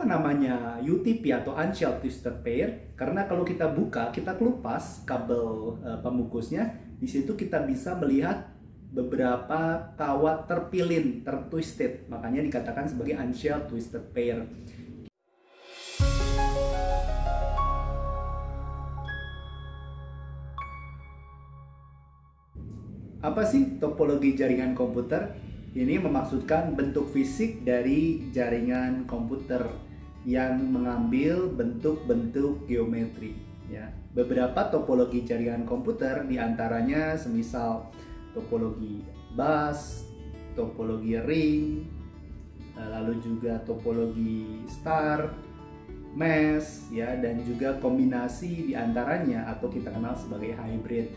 namanya UTP atau Unshelved Twisted Pair? Karena kalau kita buka, kita kelupas kabel pembungkusnya, di situ kita bisa melihat beberapa kawat terpilin, tertwisted. Makanya dikatakan sebagai Unshelved Twisted Pair. Apa sih topologi jaringan komputer? Ini memaksudkan bentuk fisik dari jaringan komputer yang mengambil bentuk-bentuk geometri. Ya, beberapa topologi jaringan komputer diantaranya semisal topologi bus, topologi ring, lalu juga topologi star, mesh, ya, dan juga kombinasi diantaranya atau kita kenal sebagai hybrid.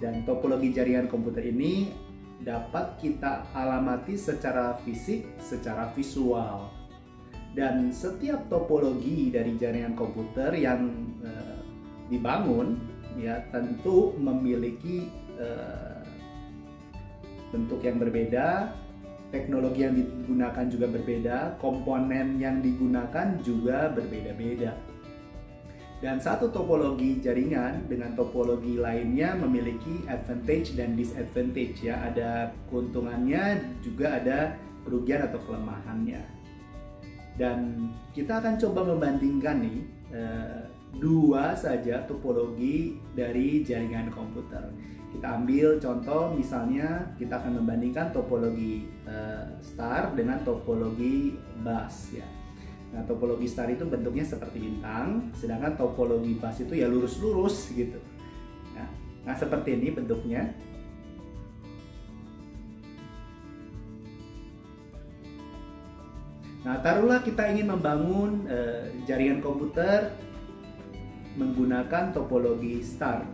Dan topologi jaringan komputer ini dapat kita alamati secara fisik, secara visual. Dan setiap topologi dari jaringan komputer yang dibangun ya tentu memiliki bentuk yang berbeda, teknologi yang digunakan juga berbeda, komponen yang digunakan juga berbeda-beda. Dan satu topologi jaringan dengan topologi lainnya memiliki advantage dan disadvantage, ya. Ada keuntungannya, juga ada kerugian atau kelemahannya. Dan kita akan coba membandingkan nih dua saja topologi dari jaringan komputer. Kita ambil contoh, misalnya kita akan membandingkan topologi star dengan topologi bus, ya. Nah, topologi star itu bentuknya seperti bintang, sedangkan topologi bus itu ya lurus-lurus gitu. Nah, seperti ini bentuknya. Nah, taruhlah kita ingin membangun jaringan komputer menggunakan topologi star.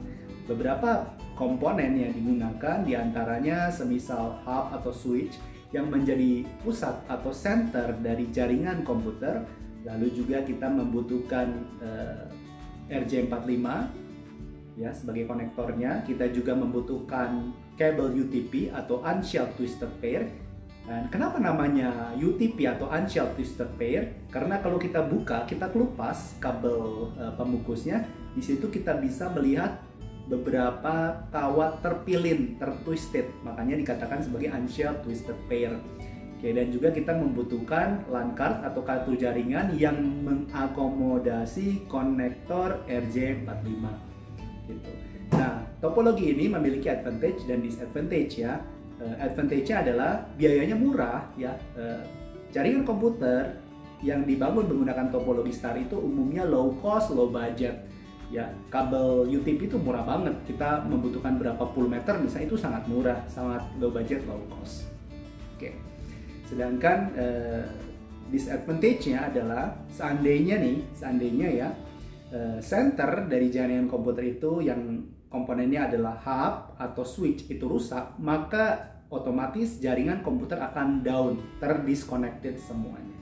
Beberapa komponen yang digunakan diantaranya semisal hub atau switch yang menjadi pusat atau center dari jaringan komputer. Lalu juga kita membutuhkan RJ45 ya sebagai konektornya. Kita juga membutuhkan kabel UTP atau Unshelved Twisted Pair. Dan kenapa namanya UTP atau Unshelved Twisted Pair? Karena kalau kita buka, kita kelupas kabel pembungkusnya, di situ kita bisa melihat beberapa kawat terpilin, tertwisted, makanya dikatakan sebagai Unshelved Twisted Pair. Oke, dan juga kita membutuhkan LAN card atau kartu jaringan yang mengakomodasi konektor RJ45 gitu. Nah, topologi ini memiliki advantage dan disadvantage, ya. Advantage-nya adalah biayanya murah, ya. Jaringan komputer yang dibangun menggunakan topologi star itu umumnya low cost, low budget. Ya, kabel UTP itu murah banget. Kita membutuhkan berapa puluh meter, misalnya, itu sangat murah, sangat low budget, low cost. Oke. Sedangkan disadvantage-nya adalah seandainya ya center dari jaringan komputer itu yang komponennya adalah hub atau switch itu rusak, maka otomatis jaringan komputer akan down, terdisconnected semuanya.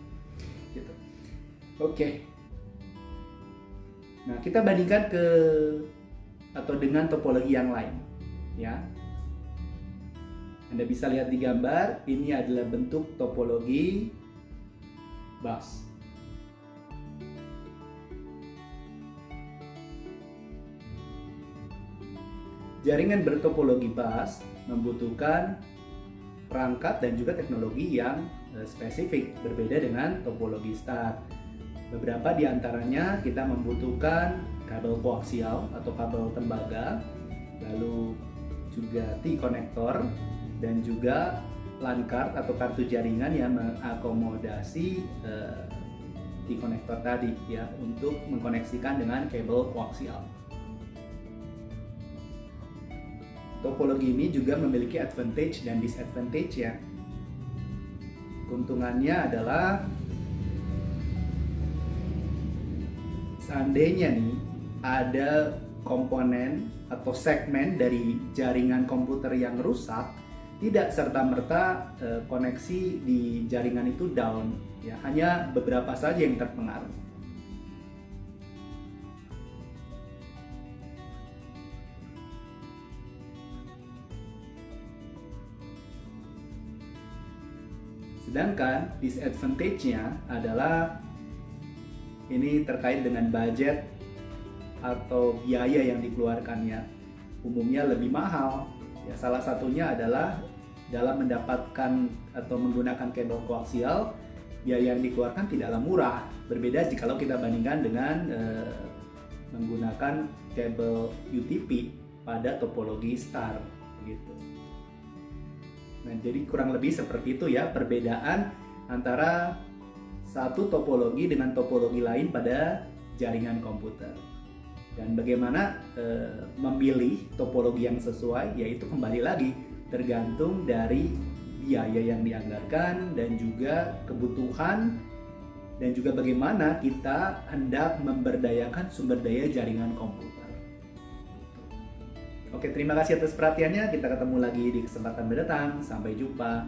Gitu. Oke. Nah, kita bandingkan dengan topologi yang lain, ya. Anda bisa lihat di gambar, ini adalah bentuk topologi bus. Jaringan bertopologi bus membutuhkan perangkat dan juga teknologi yang spesifik, berbeda dengan topologi star. Beberapa di antaranya kita membutuhkan kabel koaksial atau kabel tembaga, lalu juga T-konektor, dan juga LAN card atau kartu jaringan yang mengakomodasi T-konektor tadi, ya, untuk mengkoneksikan dengan kabel koaksial. Topologi ini juga memiliki advantage dan disadvantage, ya. Keuntungannya adalah seandainya nih ada komponen atau segmen dari jaringan komputer yang rusak, tidak serta-merta koneksi di jaringan itu down, ya, hanya beberapa saja yang terpengaruh. Sedangkan disadvantage-nya adalah ini terkait dengan budget atau biaya yang dikeluarkannya. Umumnya lebih mahal. Ya, salah satunya adalah dalam mendapatkan atau menggunakan kabel koaksial, biaya yang dikeluarkan tidaklah murah. Berbeda jika kita bandingkan dengan menggunakan kabel UTP pada topologi star gitu. Nah, jadi kurang lebih seperti itu ya perbedaan antara satu topologi dengan topologi lain pada jaringan komputer. Dan bagaimana memilih topologi yang sesuai, yaitu kembali lagi tergantung dari biaya yang dianggarkan dan juga kebutuhan dan juga bagaimana kita hendak memberdayakan sumber daya jaringan komputer. Oke, terima kasih atas perhatiannya. Kita ketemu lagi di kesempatan mendatang. Sampai jumpa.